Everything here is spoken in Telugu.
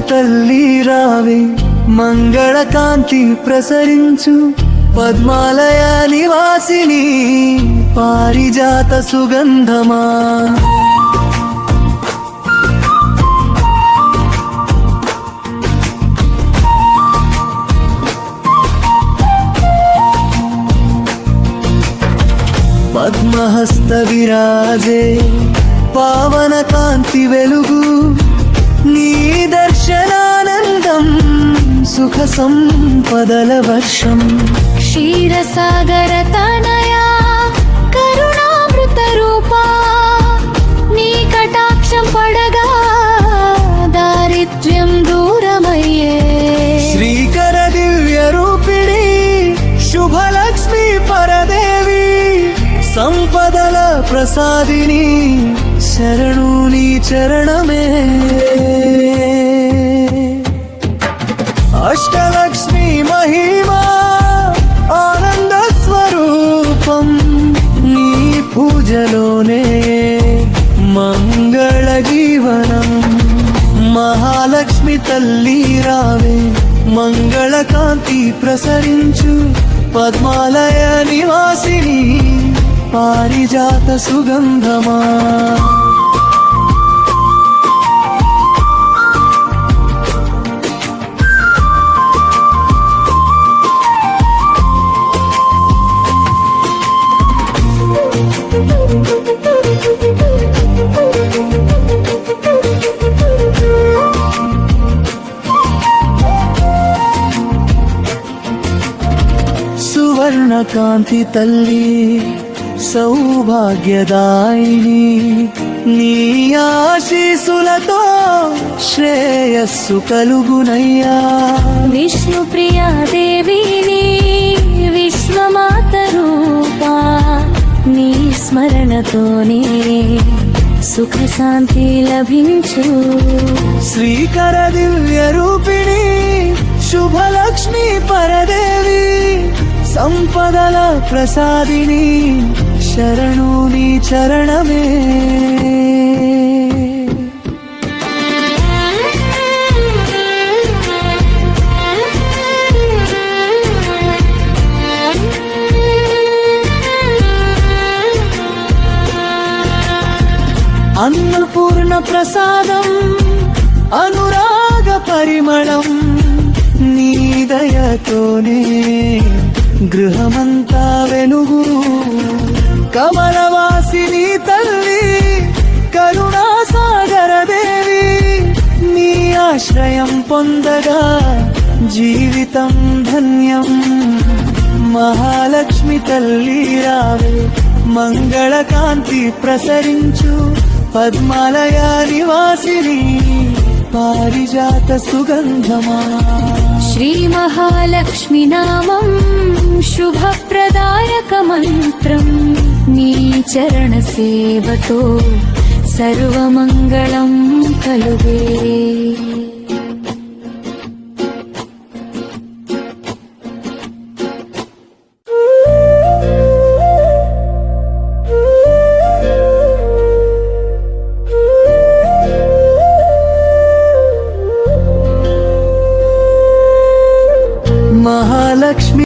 తల్లి రావే మంగళకాంతి ప్రసరించు పద్మాలయ నివాసిని పారిజాత సుగంధమా పద్మహస్త విరాజే పావన కాంతి వెలుగు నీ దర్శనానందం సుఖ సంపదల వర్షం క్షీరసాగర తనయా కరుణామృత రూపా నీ కటాక్షం పడగా దారిద్ర్యం దూరమయ్యే శ్రీకర దివ్య రూపిణి శుభలక్ష్మి పరదేవి సంపదల ప్రసాదిని శరణు నీ చరణమే అష్టలక్ష్మి మహిమా ఆనంద స్వరూపం నీ పూజలోనే మంగళ జీవనం మహాలక్ష్మి తల్లి రావే మంగళకాంతి ప్రసరించు పద్మాలయ నివాసిని పారిజాత సుగంధమా సువర్ణకాంతి తల్లి సౌభాగ్యదాయిని నీ ఆశీసులతో శ్రేయస్సు కలుగునయ్యా విష్ణు ప్రియా దేవిని విశ్వమాత రూపా నీ స్మరణతోనే సుఖ శాంతి లభించు శ్రీకర దివ్య రూపిణి శుభలక్ష్మి పరదేవి సంపదల ప్రసాదిని శరణు నీ చరణమే అన్నపూర్ణ ప్రసాదం అనురాగ పరిమళం నీ దయతోనే గృహమంతా వెలుగు కమలవాసిని తల్లి కరుణా సాగర దేవి నీ ఆశ్రయం పొందగా జీవితం ధన్యం మహాలక్ష్మి తల్లి రావే మంగళకాంతి ప్రసరించు పద్మాలయ నివాసిని పారిజాత సుగంధమా శ్రీ మహాలక్ష్మి నామం శుభప్రదాయక మంత్రం నీ చరణ సేవతో సర్వమంగళం కలుగే మహాలక్ష్మి